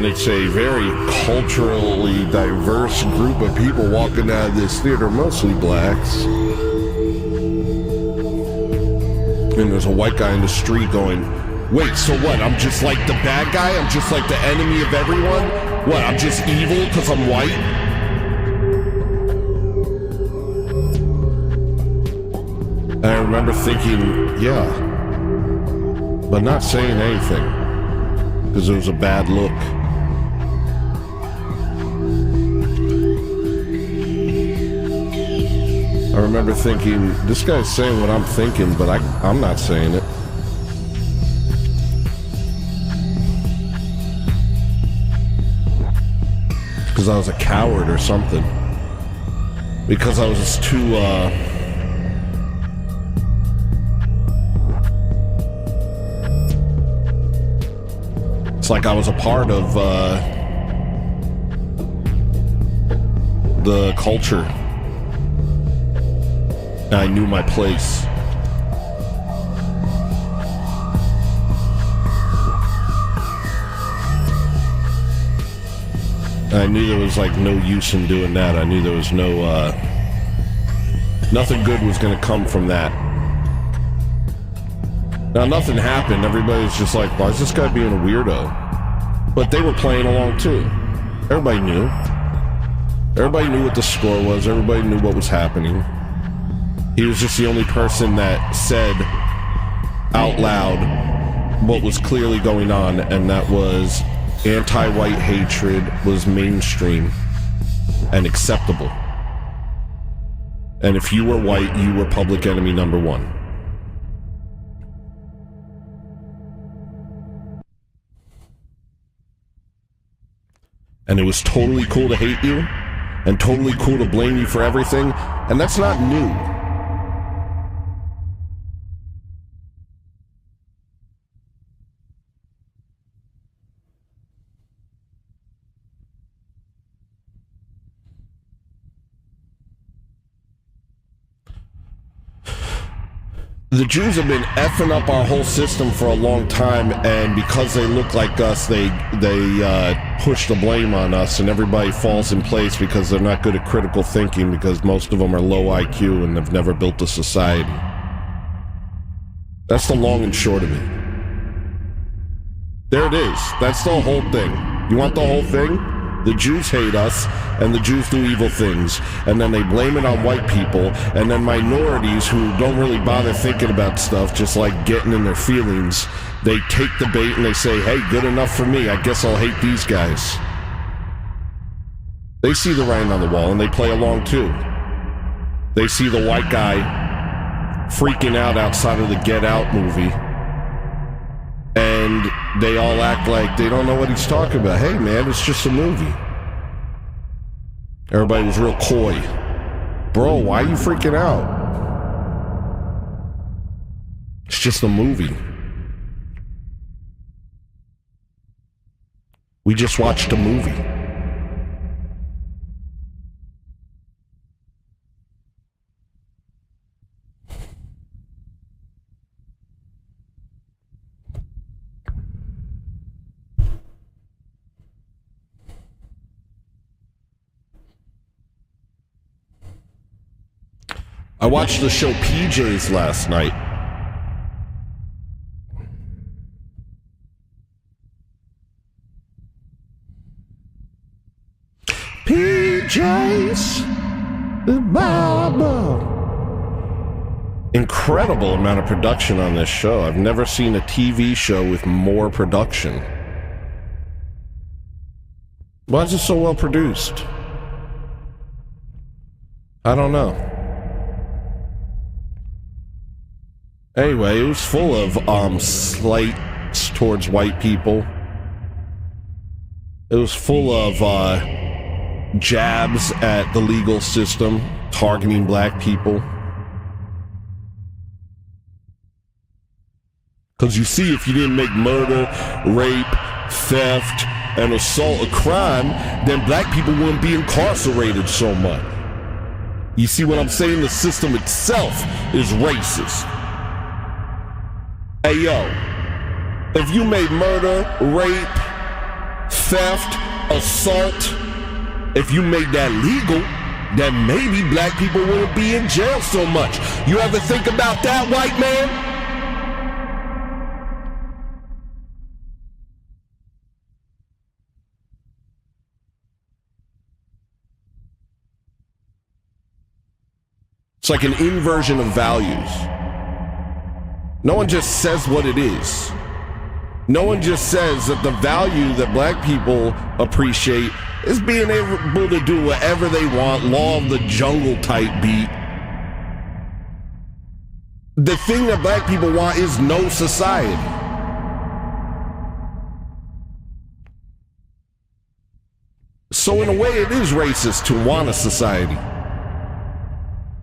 It's a very culturally diverse group of people walking out of this theater, mostly blacks. And there's a white guy in the street going, wait, so what? I'm just like the bad guy? I'm just like the enemy of everyone? What, I'm just evil because I'm white? And I remember thinking, yeah, but not saying anything because it was a bad look. I remember thinking, this guy's saying what I'm thinking, but I'm not saying it. Because I was a coward or something. Because I was too, it's like I was a part of, the culture. I knew my place. I knew there was like no use in doing that. I knew there was no, nothing good was gonna come from that. Now nothing happened. Everybody's just like, why is this guy being a weirdo? But they were playing along too. Everybody knew. Everybody knew what the score was. Everybody knew what was happening. He was just the only person that said out loud what was clearly going on, and that was anti-white hatred was mainstream and acceptable. And if you were white, you were public enemy number one. And it was totally cool to hate you, and totally cool to blame you for everything, and that's not new. The Jews have been effing up our whole system for a long time, and because they look like us, they push the blame on us, and everybody falls in place because they're not good at critical thinking, because most of them are low IQ and have never built a society. That's the long and short of it. There it is. That's the whole thing. You want the whole thing? The Jews hate us, and the Jews do evil things, and then they blame it on white people, and then minorities who don't really bother thinking about stuff, just like getting in their feelings, they take the bait and they say, hey, good enough for me, I guess I'll hate these guys. They see the writing on the wall, and they play along too. They see the white guy freaking out outside of the Get Out movie, and they all act like they don't know what he's talking about. Hey man, it's just a movie. Everybody was real coy. Bro, why are you freaking out? It's just a movie. We just watched a movie. I watched the show PJs last night. PJs, the Bible. Incredible amount of production on this show. I've never seen a TV show with more production. Why is it so well produced? I don't know. Anyway, it was full of slights towards white people. It was full of jabs at the legal system, targeting black people. Because you see, if you didn't make murder, rape, theft, and assault a crime, then black people wouldn't be incarcerated so much. You see what I'm saying? The system itself is racist. Hey yo, if you made murder, rape, theft, assault, if you made that legal, then maybe black people wouldn't be in jail so much. You ever think about that, white man? It's like an inversion of values. No one just says what it is. No one just says that the value that black people appreciate is being able to do whatever they want, law of the jungle type beat. The thing that black people want is no society. So in a way, it is racist to want a society.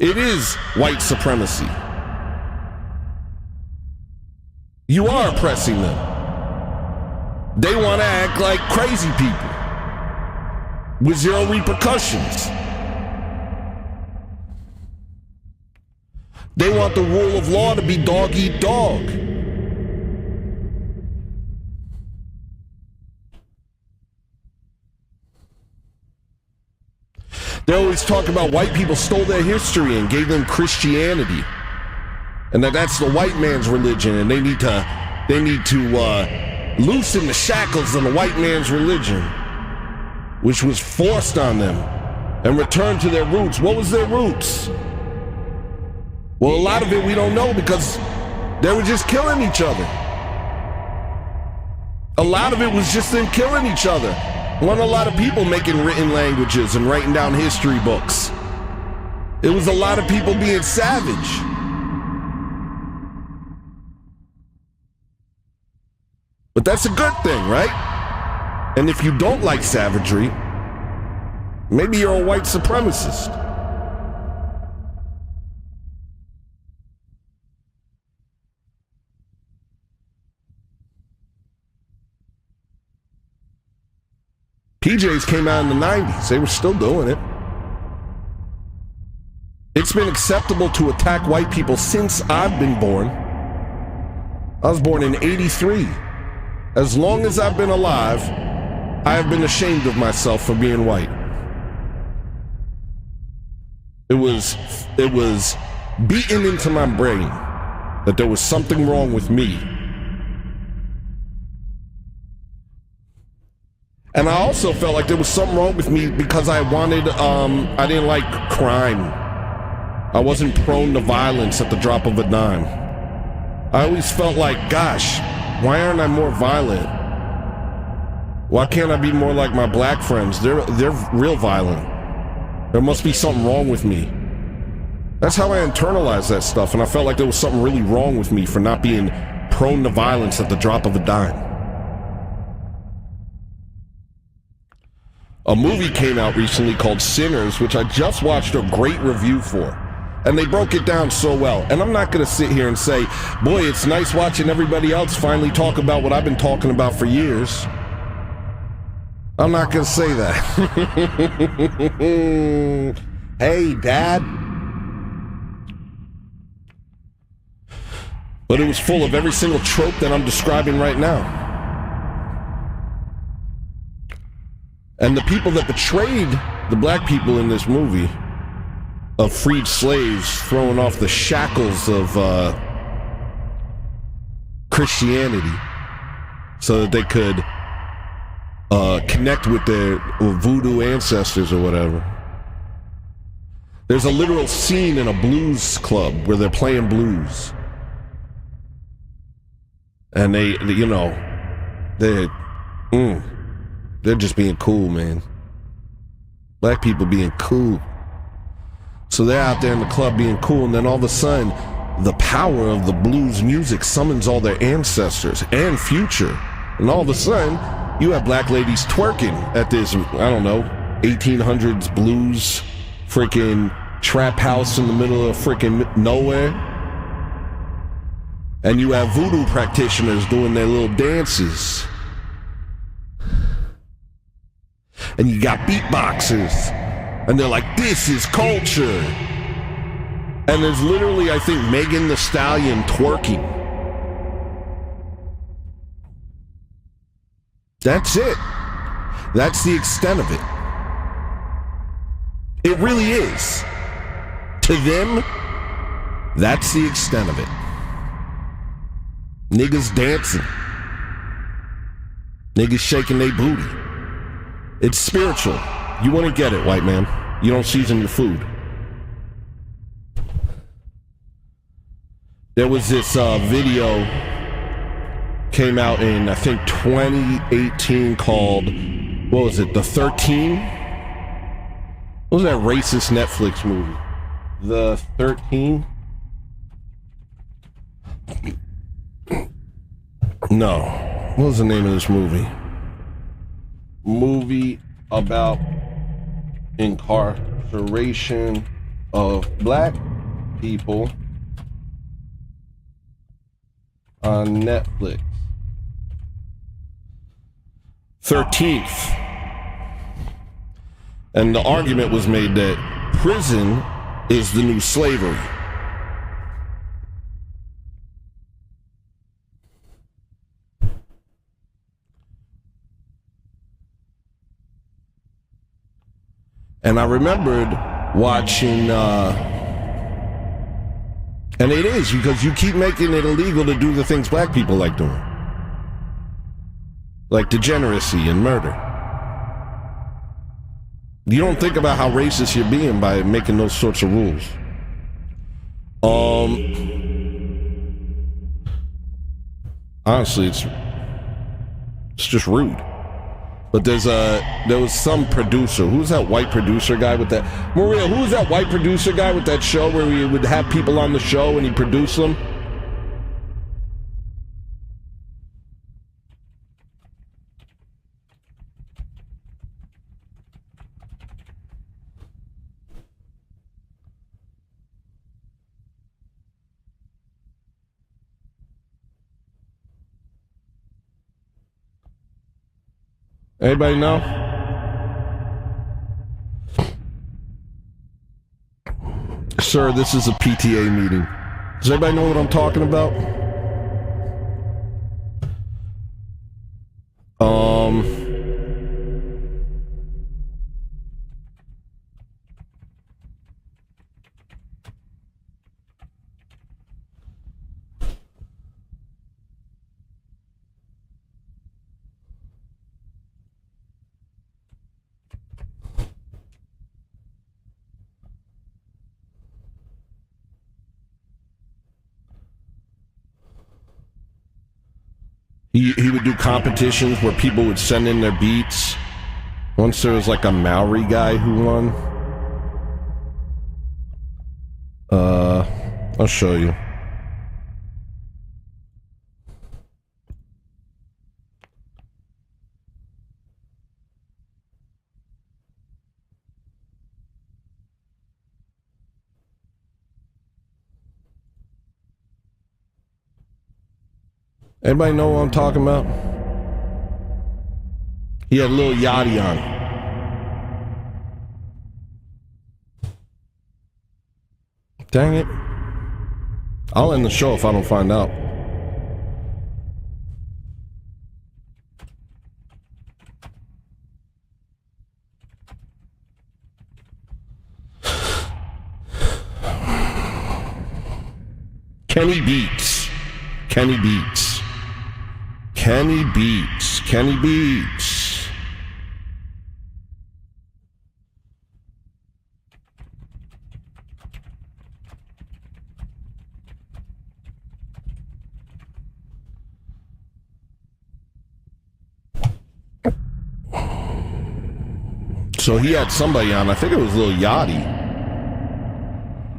It is white supremacy. You are oppressing them. They want to act like crazy people with zero repercussions. They want the rule of law to be dog eat dog. They always talk about white people stole their history and gave them Christianity, and that's the white man's religion, and they need to loosen the shackles of the white man's religion, which was forced on them, and return to their roots. What was their roots? Well, a lot of it we don't know because they were just killing each other. A lot of it was just them killing each other. Wasn't a lot of people making written languages and writing down history books. It was a lot of people being savage. But that's a good thing, right? And if you don't like savagery, maybe you're a white supremacist. PJs came out in the 90s. They were still doing it. It's been acceptable to attack white people since I've been born. I was born in 83. As long as I've been alive, I have been ashamed of myself for being white. It was beaten into my brain that there was something wrong with me. And I also felt like there was something wrong with me because I didn't like crime. I wasn't prone to violence at the drop of a dime. I always felt like, gosh, why aren't I more violent? Why can't I be more like my black friends? They're real violent. There must be something wrong with me. That's how I internalized that stuff, and I felt like there was something really wrong with me for not being prone to violence at the drop of a dime. A movie came out recently called Sinners, which I just watched a great review for. And they broke it down so well. And I'm not going to sit here and say, boy, it's nice watching everybody else finally talk about what I've been talking about for years. I'm not going to say that. Hey, Dad. But it was full of every single trope that I'm describing right now. And the people that betrayed the black people in this movie of freed slaves throwing off the shackles of Christianity so that they could connect with their voodoo ancestors or whatever. There's a literal scene in a blues club where they're playing blues. And they're just being cool, man. Black people being cool. So they're out there in the club being cool, and then all of a sudden, the power of the blues music summons all their ancestors and future. And all of a sudden, you have black ladies twerking at this, 1800s blues freaking trap house in the middle of freaking nowhere. And you have voodoo practitioners doing their little dances. And you got beatboxers, and they're like, this is culture. And there's literally, I think, Megan Thee Stallion twerking. That's it. That's the extent of it. It really is. To them, that's the extent of it. Niggas dancing. Niggas shaking their booty. It's spiritual. You wouldn't get it, white man. You don't season your food. There was this video came out in, I think, 2018 called, what was it, The 13? What was that racist Netflix movie? The 13? No. What was the name of this movie? Movie about incarceration of black people on Netflix. 13th. And the argument was made that prison is the new slavery. And I remembered watching, and it is because you keep making it illegal to do the things black people like doing. Like degeneracy and murder. You don't think about how racist you're being by making those sorts of rules. Honestly, it's just rude. But there was some producer. Who's that white producer guy with that? Maria, who's that white producer guy with that show where we would have people on the show and he produced them? Anybody know? Sir, this is a PTA meeting. Does anybody know what I'm talking about? He would do competitions where people would send in their beats. Once there was like a Maori guy who won. I'll show you. Anybody know what I'm talking about? He had Lil Yachty on. Dang it. I'll end the show if I don't find out. Kenny Beats. Kenny Beats. Kenny Beats. Kenny Beats. So he had somebody on, I think it was Lil Yachty,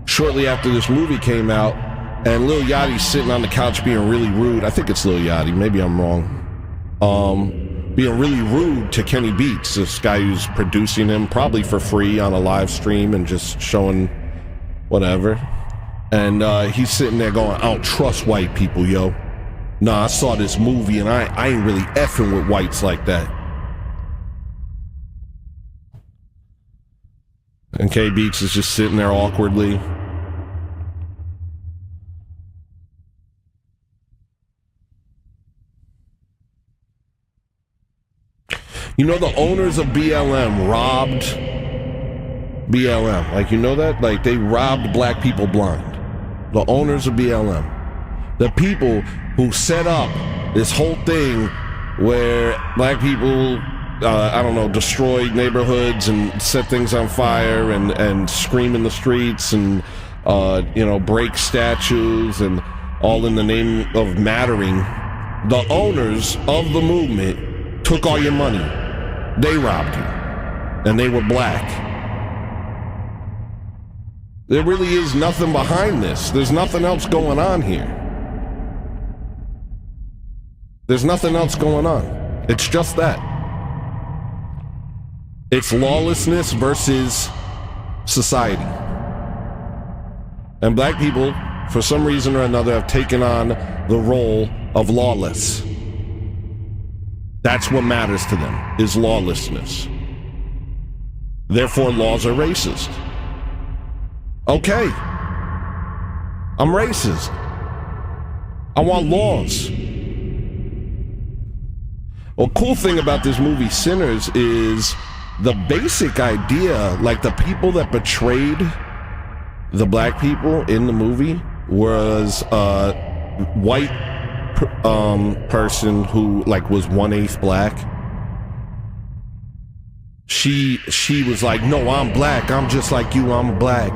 shortly after this movie came out. And Lil Yachty's sitting on the couch being really rude. I think it's Lil Yachty. Maybe I'm wrong. Being really rude to Kenny Beats, this guy who's producing him probably for free on a live stream and just showing whatever. And he's sitting there going, I don't trust white people, yo. Nah, I saw this movie and I ain't really effing with whites like that. And K Beats is just sitting there awkwardly. You know, the owners of BLM robbed BLM. Like, you know that? Like, they robbed black people blind. The owners of BLM. The people who set up this whole thing where black people, destroy neighborhoods and set things on fire and scream in the streets and, break statues and all in the name of mattering. The owners of the movement took all your money. They robbed you. And they were black. There really is nothing behind this. There's nothing else going on here. There's nothing else going on. It's just that. It's lawlessness versus society. And black people, for some reason or another, have taken on the role of lawless. That's what matters to them, is lawlessness. Therefore, laws are racist. Okay. I'm racist. I want laws. Well, cool thing about this movie, Sinners, is the basic idea, like the people that betrayed the black people in the movie was a white person who like was 1/8 black. She was like, no, I'm black. I'm just like you. I'm black.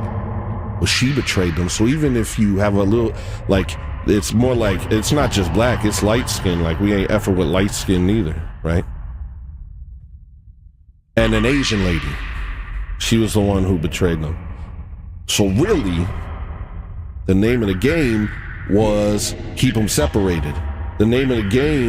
Well, she betrayed them. So even if you have a little, like, it's more like, it's not just black, it's light skin. Like, we ain't effing with light skin neither, right? And an Asian lady, she was the one who betrayed them. So really, the name of the game was keep them separated. The name of the game